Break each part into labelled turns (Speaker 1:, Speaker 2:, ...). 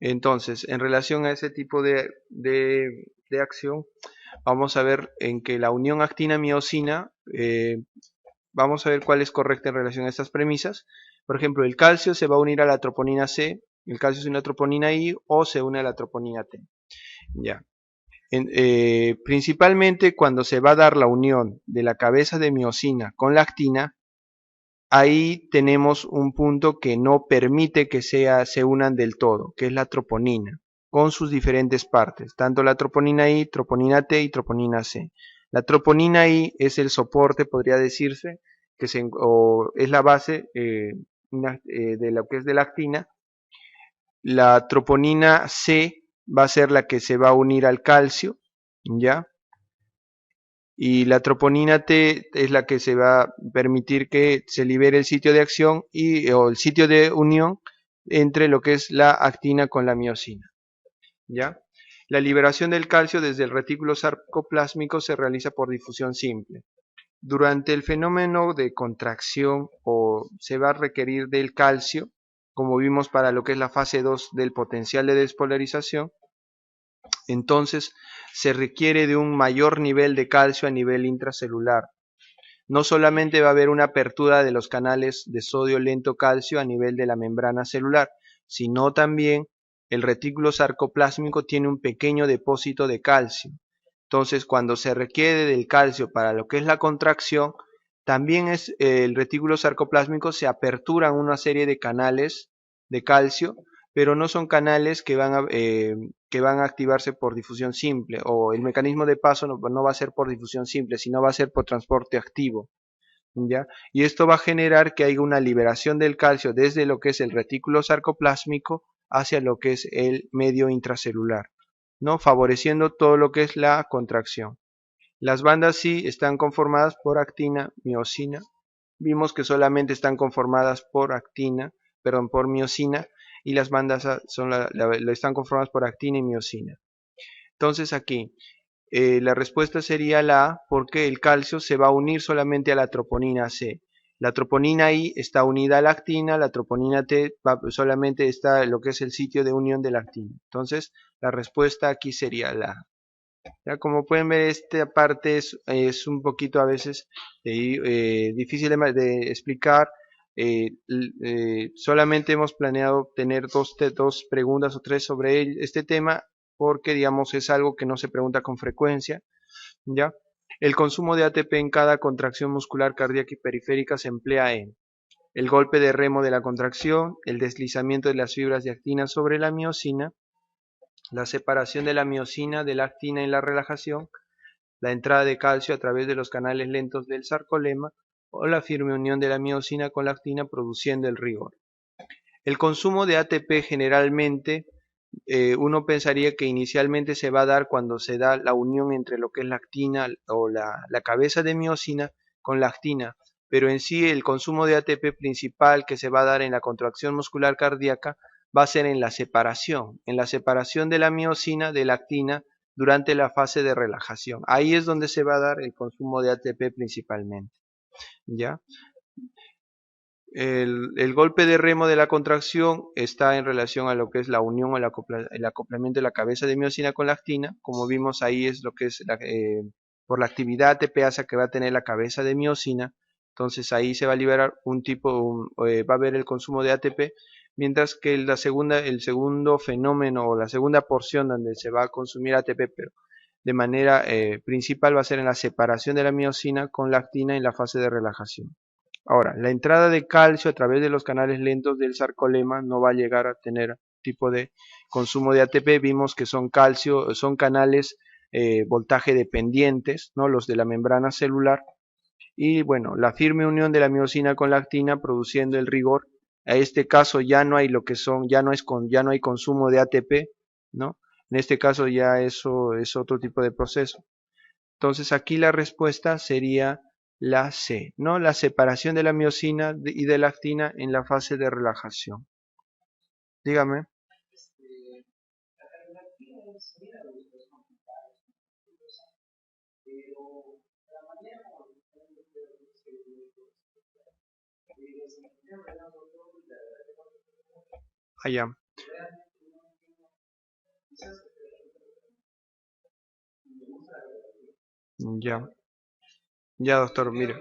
Speaker 1: Entonces, en relación a ese tipo de acción, vamos a ver en que la unión actina-miosina, vamos a ver cuál es correcta en relación a estas premisas. Por ejemplo, el calcio se va a unir a la troponina C, el calcio se une a la troponina I o se une a la troponina T. Ya. Principalmente cuando se va a dar la unión de la cabeza de miosina con la actina, ahí tenemos un punto que no permite que se unan del todo, que es la troponina, con sus diferentes partes, tanto la troponina I, troponina T y troponina C. La troponina I es el soporte, podría decirse, o es la base de lo que es de la actina. La troponina C va a ser la que se va a unir al calcio, ¿ya? Y la troponina T es la que se va a permitir que se libere el sitio de acción o el sitio de unión entre lo que es la actina con la miosina, ¿ya? La liberación del calcio desde el retículo sarcoplásmico se realiza por difusión simple. Durante el fenómeno de contracción se va a requerir del calcio, como vimos para lo que es la fase 2 del potencial de despolarización. Entonces se requiere de un mayor nivel de calcio a nivel intracelular. No solamente va a haber una apertura de los canales de sodio lento calcio a nivel de la membrana celular, sino también el retículo sarcoplásmico tiene un pequeño depósito de calcio. Entonces, cuando se requiere del calcio para lo que es la contracción, también el retículo sarcoplásmico se apertura en una serie de canales de calcio, pero no son canales que van a activarse por difusión simple, o el mecanismo de paso no va a ser por difusión simple, sino va a ser por transporte activo, ¿ya? Y esto va a generar que haya una liberación del calcio desde lo que es el retículo sarcoplásmico hacia lo que es el medio intracelular, ¿no? Favoreciendo todo lo que es la contracción. Las bandas sí están conformadas por actina, miosina. Vimos que solamente están conformadas por por miosina, y las bandas A están conformadas por actina y miosina. Entonces aquí, la respuesta sería la A, porque el calcio se va a unir solamente a la troponina C. La troponina I está unida a la actina, la troponina T solamente está en lo que es el sitio de unión de la actina. Entonces, la respuesta aquí sería la A. Ya, como pueden ver, esta parte es un poquito a veces difícil de explicar. Solamente hemos planeado tener dos preguntas o tres sobre este tema, porque digamos es algo que no se pregunta con frecuencia, ¿ya? El consumo de ATP en cada contracción muscular cardíaca y periférica se emplea en el golpe de remo de la contracción, el deslizamiento de las fibras de actina sobre la miosina, la separación de la miosina de la actina en la relajación, la entrada de calcio a través de los canales lentos del sarcolema o la firme unión de la miosina con la actina produciendo el rigor. El consumo de ATP generalmente uno pensaría que inicialmente se va a dar cuando se da la unión entre lo que es la actina o la cabeza de miosina con la actina, pero en sí el consumo de ATP principal que se va a dar en la contracción muscular cardíaca va a ser en la separación de la miosina de la actina durante la fase de relajación. Ahí es donde se va a dar el consumo de ATP principalmente, ¿ya? El golpe de remo de la contracción está en relación a lo que es la unión o el acoplamiento de la cabeza de miosina con la actina. Como vimos ahí es lo que es por la actividad ATPasa que va a tener la cabeza de miosina. Entonces ahí se va a liberar va a haber el consumo de ATP, mientras que el segundo fenómeno o la segunda porción donde se va a consumir ATP, pero de manera principal va a ser en la separación de la miosina con la actina en la fase de relajación. Ahora, la entrada de calcio a través de los canales lentos del sarcolema no va a llegar a tener tipo de consumo de ATP. Vimos que son canales voltaje dependientes, ¿no? Los de la membrana celular. Y bueno, la firme unión de la miosina con la actina produciendo el rigor. A este caso ya no hay ya no hay consumo de ATP, ¿no? En este caso ya eso es otro tipo de proceso. Entonces aquí la respuesta sería la C, ¿no? La separación de la miosina y de la actina en la fase de relajación. Dígame. Allá. Ya, ya doctor, mire.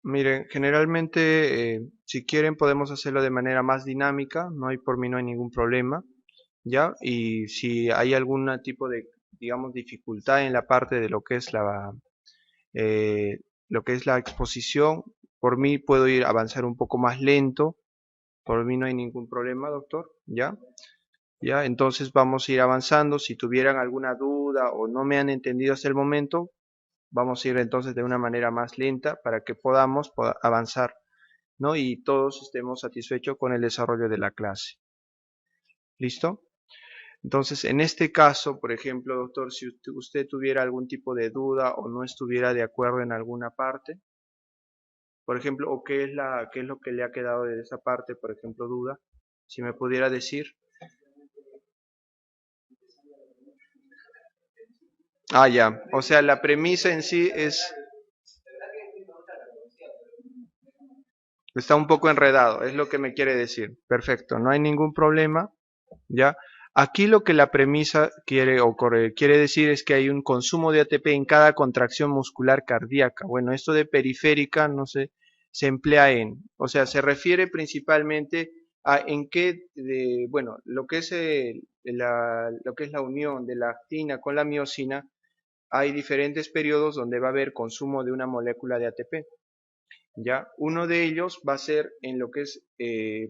Speaker 1: Miren, generalmente si quieren podemos hacerlo de manera más dinámica, no hay por mí no hay ningún problema, ¿ya? Y si hay algún tipo de, digamos, dificultad en la parte de eh, lo que es la exposición, por mí puedo ir a avanzar un poco más lento, por mí no hay ningún problema, doctor, ¿ya? ¿Ya? Entonces vamos a ir avanzando. Si tuvieran alguna duda o no me han entendido hasta el momento, vamos a ir entonces de una manera más lenta para que podamos avanzar, ¿no? Y todos estemos satisfechos con el desarrollo de la clase. ¿Listo? Entonces, en este caso, por ejemplo, doctor, si usted tuviera algún tipo de duda o no estuviera de acuerdo en alguna parte, por ejemplo, o qué es lo que le ha quedado de esa parte, por ejemplo, duda, si me pudiera decir. Ah, ya. O sea, la premisa en sí está un poco enredado, es lo que me quiere decir. Perfecto, no hay ningún problema, ¿ya? Aquí lo que la premisa quiere decir es que hay un consumo de ATP en cada contracción muscular cardíaca. Bueno, esto de periférica no sé, se emplea o sea, se refiere principalmente a en qué, bueno, lo que es lo que es la unión de la actina con la miosina, hay diferentes periodos donde va a haber consumo de una molécula de ATP. ¿Ya? Uno de ellos va a ser en lo que es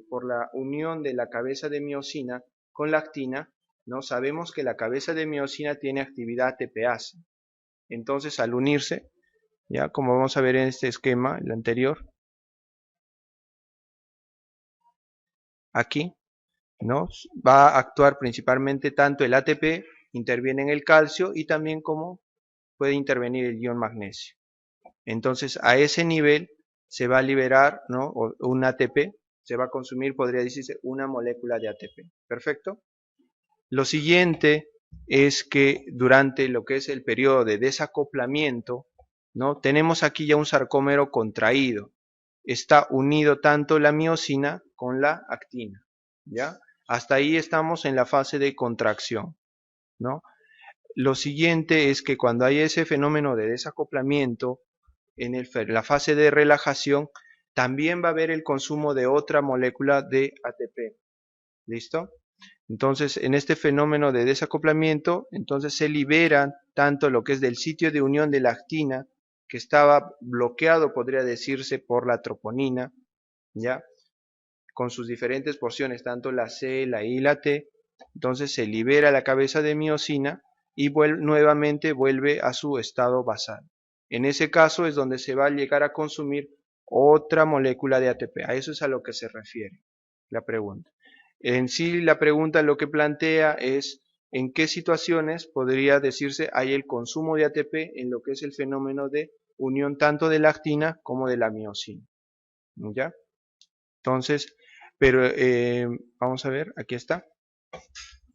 Speaker 1: por la unión de la cabeza de miosina con la actina, ¿no? Sabemos que la cabeza de miosina tiene actividad ATPase. Entonces, al unirse, ¿ya? Como vamos a ver en este esquema, el anterior, aquí, ¿no? Va a actuar principalmente tanto el ATP, interviene en el calcio y también como puede intervenir el ion magnesio. Entonces, a ese nivel se va a liberar, ¿no? Un ATP, se va a consumir, podría decirse, una molécula de ATP. ¿Perfecto? Lo siguiente es que durante lo que es el periodo de desacoplamiento, ¿no? Tenemos aquí ya un sarcómero contraído. Está unido tanto la miosina con la actina, ¿ya? Hasta ahí estamos en la fase de contracción, ¿no? Lo siguiente es que cuando hay ese fenómeno de desacoplamiento, en la fase de relajación, también va a haber el consumo de otra molécula de ATP. ¿Listo? Entonces, en este fenómeno de desacoplamiento, entonces se liberan tanto lo que es del sitio de unión de la actina, que estaba bloqueado, podría decirse, por la troponina, ¿ya? Con sus diferentes porciones, tanto la C, la I y la T, entonces se libera la cabeza de miosina y nuevamente vuelve a su estado basal. En ese caso es donde se va a llegar a consumir otra molécula de ATP. A eso es a lo que se refiere la pregunta. En sí, la pregunta lo que plantea es en qué situaciones podría decirse hay el consumo de ATP en lo que es el fenómeno de unión tanto de la actina como de la miosina. ¿Ya? Entonces, pero vamos a ver, aquí está.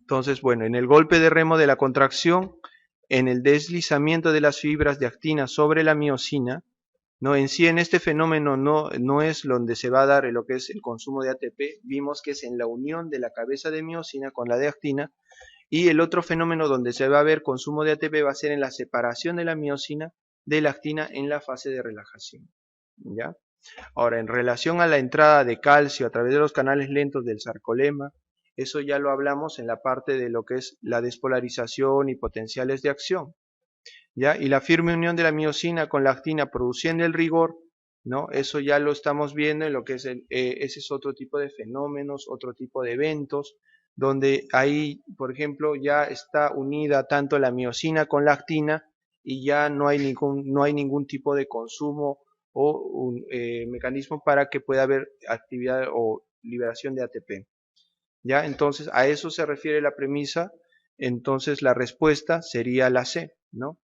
Speaker 1: Entonces, bueno, en el golpe de remo de la contracción, en el deslizamiento de las fibras de actina sobre la miosina, no, en sí en este fenómeno no es donde se va a dar lo que es el consumo de ATP, vimos que es en la unión de la cabeza de miosina con la de actina, y el otro fenómeno donde se va a ver consumo de ATP va a ser en la separación de la miosina de la actina en la fase de relajación. ¿Ya? Ahora, en relación a la entrada de calcio a través de los canales lentos del sarcolema, eso ya lo hablamos en la parte de lo que es la despolarización y potenciales de acción. ¿Ya? Y la firme unión de la miosina con la actina produciendo el rigor, ¿no? Eso ya lo estamos viendo en lo que es ese es otro tipo de fenómenos, otro tipo de eventos, donde ahí, por ejemplo, ya está unida tanto la miosina con la actina y ya no hay ningún tipo de consumo o un mecanismo para que pueda haber actividad o liberación de ATP. ¿Ya? Entonces, a eso se refiere la premisa, entonces la respuesta sería la C, ¿no?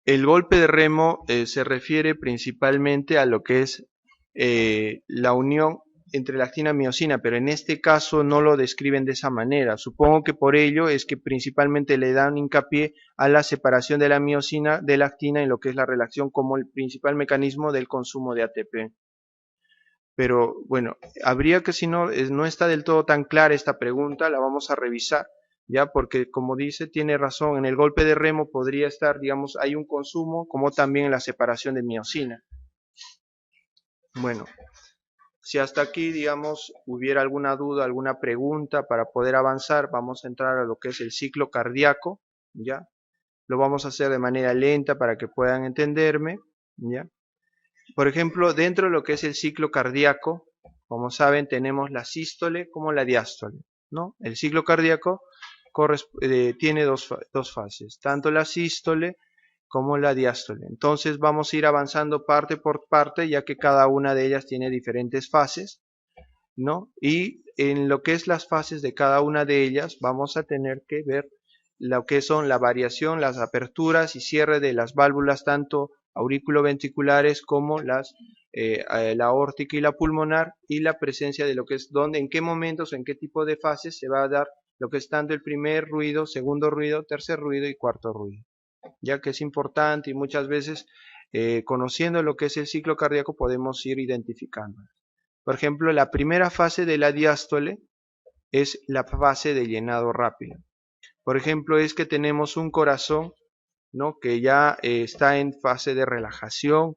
Speaker 1: El golpe de remo se refiere principalmente a lo que es la unión, entre la actina y miosina, pero en este caso no lo describen de esa manera. Supongo que por ello es que principalmente le dan hincapié a la separación de la miosina de la actina en lo que es la relación como el principal mecanismo del consumo de ATP. Pero bueno, habría que si no, no está del todo tan clara esta pregunta, la vamos a revisar, ya, porque como dice, tiene razón, en el golpe de remo podría estar, digamos, hay un consumo, como también en la separación de miosina. Bueno, si hasta aquí, digamos, hubiera alguna duda, alguna pregunta para poder avanzar, vamos a entrar a lo que es el ciclo cardíaco, ¿ya? Lo vamos a hacer de manera lenta para que puedan entenderme, ¿ya? Por ejemplo, dentro de lo que es el ciclo cardíaco, como saben, tenemos la sístole como la diástole, ¿no? El ciclo cardíaco tiene dos fases, tanto la sístole como la diástole. Entonces vamos a ir avanzando parte por parte, ya que cada una de ellas tiene diferentes fases, ¿no? Y en lo que es las fases de cada una de ellas, vamos a tener que ver lo que son la variación, las aperturas y cierre de las válvulas, tanto auriculoventriculares como la aórtica y la pulmonar, y la presencia de lo que es dónde, en qué momentos, en qué tipo de fases se va a dar lo que es tanto el primer ruido, segundo ruido, tercer ruido y cuarto ruido, ya que es importante y muchas veces conociendo lo que es el ciclo cardíaco podemos ir identificando. Por ejemplo, la primera fase de la diástole es la fase de llenado rápido. Por ejemplo, es que tenemos un corazón, ¿no?, que ya está en fase de relajación,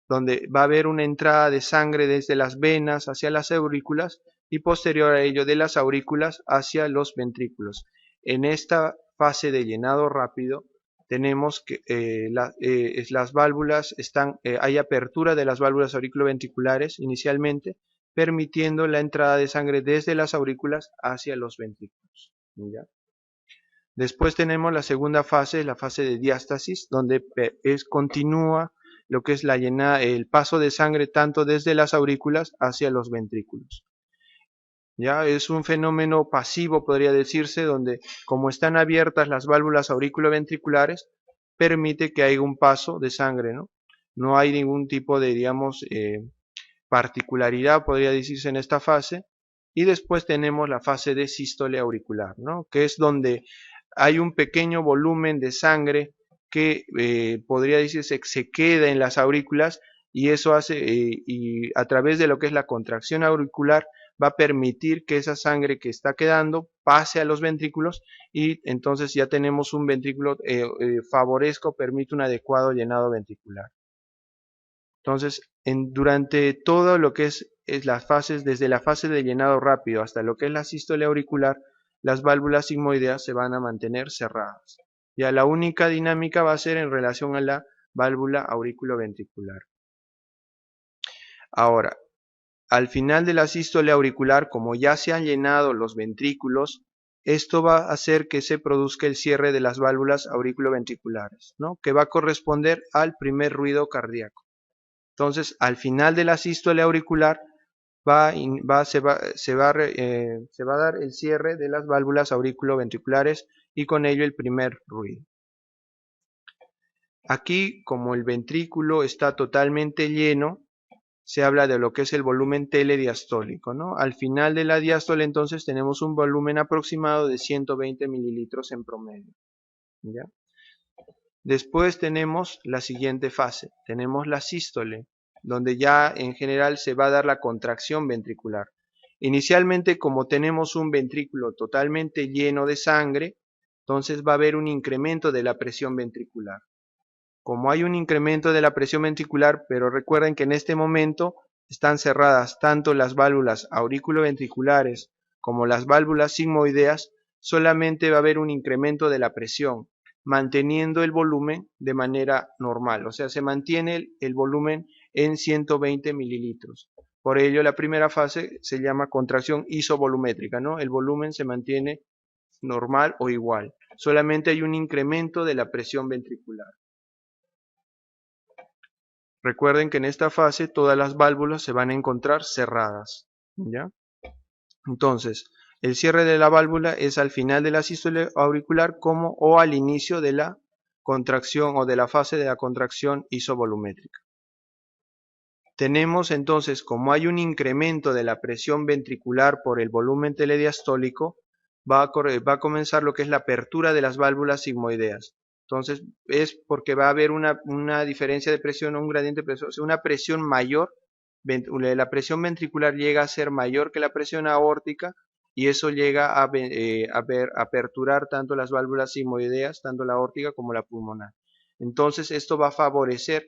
Speaker 1: donde va a haber una entrada de sangre desde las venas hacia las aurículas y posterior a ello de las aurículas hacia los ventrículos. En esta fase de llenado rápido tenemos que las válvulas hay apertura de las válvulas auriculoventriculares inicialmente, permitiendo la entrada de sangre desde las aurículas hacia los ventrículos, ¿ya? Después tenemos la segunda fase, la fase de diástasis, donde continúa lo que es el paso de sangre tanto desde las aurículas hacia los ventrículos. Ya es un fenómeno pasivo, podría decirse, donde como están abiertas las válvulas auriculoventriculares, permite que haya un paso de sangre, ¿no? No hay ningún tipo de, digamos, particularidad, podría decirse, en esta fase. Y después tenemos la fase de sístole auricular, ¿no?, que es donde hay un pequeño volumen de sangre que podría decirse que se queda en las aurículas, y eso hace, y a través de lo que es la contracción auricular, va a permitir que esa sangre que está quedando pase a los ventrículos, y entonces ya tenemos un ventrículo favorezco, permite un adecuado llenado ventricular. Entonces, durante todo lo que es las fases, desde la fase de llenado rápido hasta lo que es la sístole auricular, las válvulas sigmoideas se van a mantener cerradas. Ya la única dinámica va a ser en relación a la válvula auriculoventricular. Ahora, al final de la sístole auricular, como ya se han llenado los ventrículos, esto va a hacer que se produzca el cierre de las válvulas auriculoventriculares, ¿no?, que va a corresponder al primer ruido cardíaco. Entonces, al final de la sístole auricular se va a dar el cierre de las válvulas auriculoventriculares y con ello el primer ruido. Aquí, como el ventrículo está totalmente lleno, se habla de lo que es el volumen telediastólico, ¿no? Al final de la diástole, entonces, tenemos un volumen aproximado de 120 mililitros en promedio, ¿ya? Después tenemos la siguiente fase, tenemos la sístole, donde ya en general se va a dar la contracción ventricular. Inicialmente, como tenemos un ventrículo totalmente lleno de sangre, entonces va a haber un incremento de la presión ventricular. Como hay un incremento de la presión ventricular, pero recuerden que en este momento están cerradas tanto las válvulas auriculoventriculares como las válvulas sigmoideas, solamente va a haber un incremento de la presión, manteniendo el volumen de manera normal, o sea, se mantiene el volumen en 120 mililitros. Por ello, la primera fase se llama contracción isovolumétrica, ¿no? El volumen se mantiene normal o igual, solamente hay un incremento de la presión ventricular. Recuerden que en esta fase todas las válvulas se van a encontrar cerradas, ¿ya? Entonces, el cierre de la válvula es al final de la sístole auricular o al inicio de la contracción o de la fase de la contracción isovolumétrica. tenemos entonces, como hay un incremento de la presión ventricular por el volumen telediastólico, va a comenzar lo que es la apertura de las válvulas sigmoideas. Entonces es porque va a haber una diferencia de presión o un gradiente de presión, o sea, una presión mayor, la presión ventricular llega a ser mayor que la presión aórtica y eso llega a aperturar tanto las válvulas sigmoideas, tanto la aórtica como la pulmonar. Entonces esto va a favorecer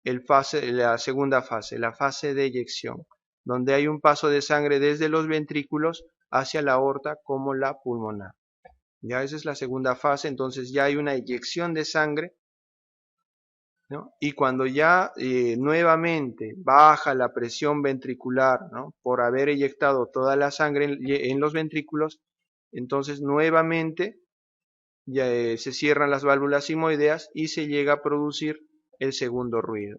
Speaker 1: la segunda fase, la fase de eyección, donde hay un paso de sangre desde los ventrículos hacia la aorta como la pulmonar. Ya esa es la segunda fase, entonces ya hay una eyección de sangre, ¿no? Y cuando ya nuevamente baja la presión ventricular, ¿no? Por haber eyectado toda la sangre en los ventrículos, entonces nuevamente ya, se cierran las válvulas sigmoideas y se llega a producir el segundo ruido.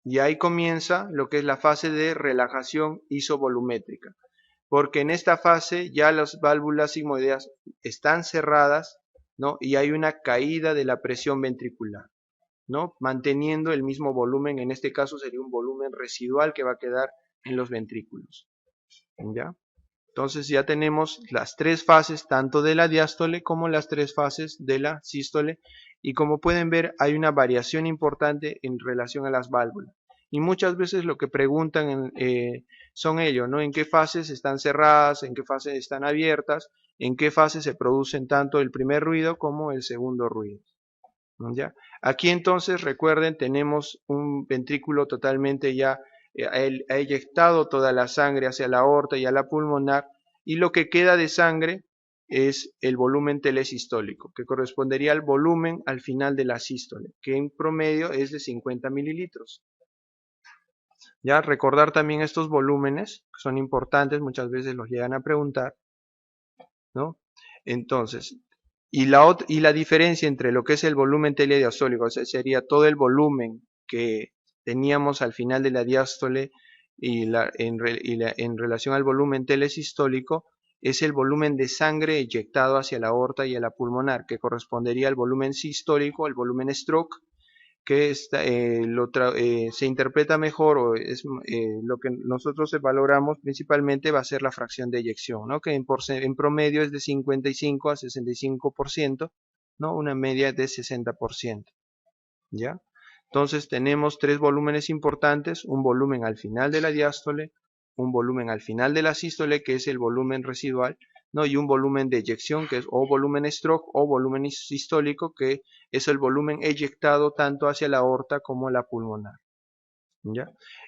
Speaker 1: Y ahí comienza lo que es la fase de relajación isovolumétrica, porque en esta fase ya las válvulas sigmoideas están cerradas, ¿no? Y hay una caída de la presión ventricular, ¿no? Manteniendo el mismo volumen, en este caso sería un volumen residual que va a quedar en los ventrículos, ¿ya? Entonces ya tenemos las tres fases, tanto de la diástole como las tres fases de la sístole, y como pueden ver hay una variación importante en relación a las válvulas. Y muchas veces lo que preguntan son ellos, ¿no? ¿En qué fases están cerradas? ¿En qué fases están abiertas? ¿En qué fase se producen tanto el primer ruido como el segundo ruido? ¿Ya? Aquí entonces recuerden tenemos un ventrículo totalmente ya ha eyectado toda la sangre hacia la aorta y a la pulmonar y lo que queda de sangre es el volumen telesistólico que correspondería al volumen al final de la sístole que en promedio es de 50 mililitros. Ya recordar también estos volúmenes que son importantes, muchas veces los llegan a preguntar, ¿no? Entonces y la diferencia entre lo que es el volumen telediastólico, o sea, sería todo el volumen que teníamos al final de la diástole en relación al volumen telesistólico, es el volumen de sangre eyectado hacia la aorta y a la pulmonar, que correspondería al volumen sistólico, al volumen stroke, que se interpreta mejor o es lo que nosotros valoramos principalmente va a ser la fracción de eyección, ¿no? Que en promedio es de 55 a 65%, ¿no? Una media de 60%, ¿ya? Entonces tenemos tres volúmenes importantes, un volumen al final de la diástole, un volumen al final de la sístole, que es el volumen residual, ¿no? Y un volumen de eyección, que es o volumen stroke o volumen sistólico, que es el volumen eyectado tanto hacia la aorta como la pulmonar, ¿ya?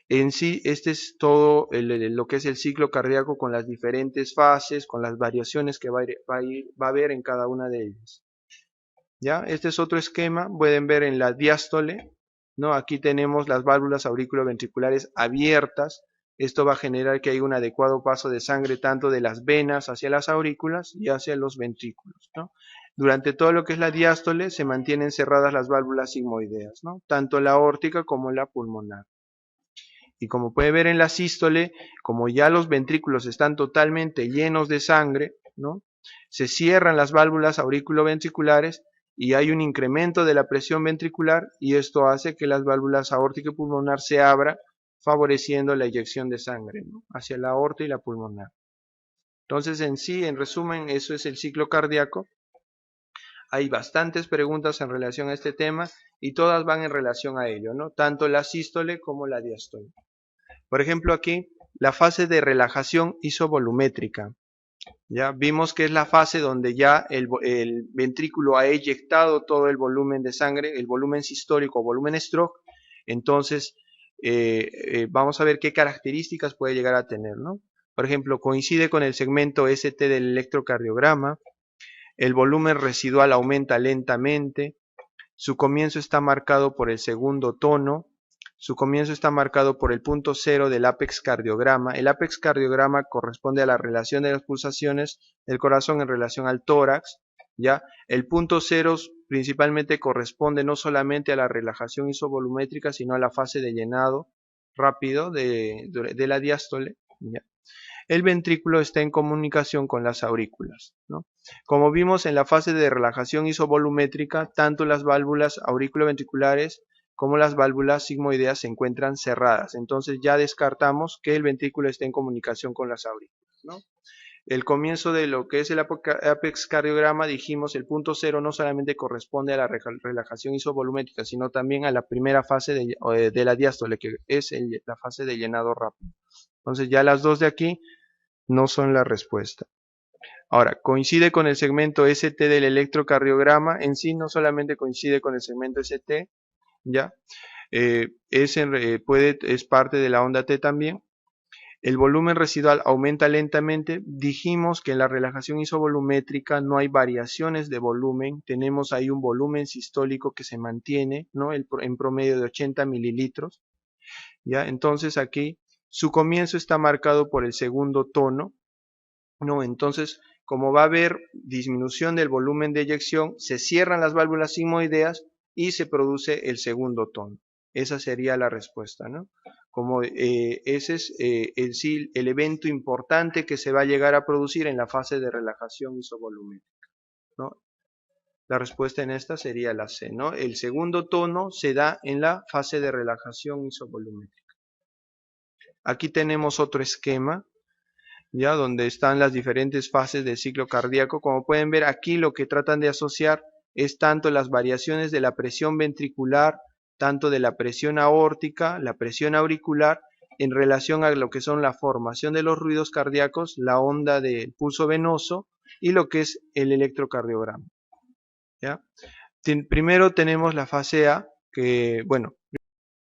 Speaker 1: En sí, este es todo lo que es el ciclo cardíaco con las diferentes fases, con las variaciones que va a haber en cada una de ellas. ¿Ya? Este es otro esquema, pueden ver en la diástole, ¿no? Aquí tenemos las válvulas auriculoventriculares abiertas. Esto va a generar que haya un adecuado paso de sangre tanto de las venas hacia las aurículas y hacia los ventrículos, ¿no? Durante todo lo que es la diástole se mantienen cerradas las válvulas sigmoideas, ¿no? Tanto la aórtica como la pulmonar. Y como puede ver en la sístole, como ya los ventrículos están totalmente llenos de sangre, ¿no? Se cierran las válvulas auriculoventriculares y hay un incremento de la presión ventricular y esto hace que las válvulas aórtica y pulmonar se abran, favoreciendo la eyección de sangre, ¿no? Hacia la aorta y la pulmonar. Entonces en sí, en resumen, eso es el ciclo cardíaco. Hay bastantes preguntas en relación a este tema y todas van en relación a ello, ¿no? Tanto la sístole como la diástole. Por ejemplo aquí, la fase de relajación isovolumétrica. Ya vimos que es la fase donde ya el ventrículo ha eyectado todo el volumen de sangre, el volumen sistólico o volumen stroke. Entonces, vamos a ver qué características puede llegar a tener, ¿no? Por ejemplo, coincide con el segmento ST del electrocardiograma, el volumen residual aumenta lentamente, su comienzo está marcado por el segundo tono, su comienzo está marcado por el punto cero del apex cardiograma. El apex cardiograma corresponde a la relación de las pulsaciones del corazón en relación al tórax, ¿ya? El punto cero principalmente corresponde no solamente a la relajación isovolumétrica, sino a la fase de llenado rápido de la diástole, ¿ya? El ventrículo está en comunicación con las aurículas, ¿no? Como vimos en la fase de relajación isovolumétrica, tanto las válvulas auriculoventriculares como las válvulas sigmoideas se encuentran cerradas. Entonces ya descartamos que el ventrículo esté en comunicación con las aurículas, ¿no? El comienzo de lo que es el apex cardiograma, dijimos, el punto cero no solamente corresponde a la relajación isovolumétrica, sino también a la primera fase de la diástole, que es la fase de llenado rápido. Entonces ya las dos de aquí no son la respuesta. Ahora, coincide con el segmento ST del electrocardiograma, en sí no solamente coincide con el segmento ST, ¿ya? Es parte de la onda T también. El volumen residual aumenta lentamente. Dijimos que en la relajación isovolumétrica no hay variaciones de volumen. Tenemos ahí un volumen sistólico que se mantiene, ¿no? En promedio de 80 mililitros. ¿Ya? Entonces aquí su comienzo está marcado por el segundo tono, ¿no? Entonces, como va a haber disminución del volumen de eyección, se cierran las válvulas sigmoideas y se produce el segundo tono. Esa sería la respuesta, ¿no? Como ese es el evento importante que se va a llegar a producir en la fase de relajación isovolumétrica, ¿no? La respuesta en esta sería la C, ¿no? El segundo tono se da en la fase de relajación isovolumétrica. Aquí tenemos otro esquema, ¿ya? Donde están las diferentes fases del ciclo cardíaco. Como pueden ver aquí, lo que tratan de asociar es tanto las variaciones de la presión ventricular, tanto de la presión aórtica, la presión auricular, en relación a lo que son la formación de los ruidos cardíacos, la onda del pulso venoso y lo que es el electrocardiograma, ¿ya? Primero tenemos la fase A, que, bueno,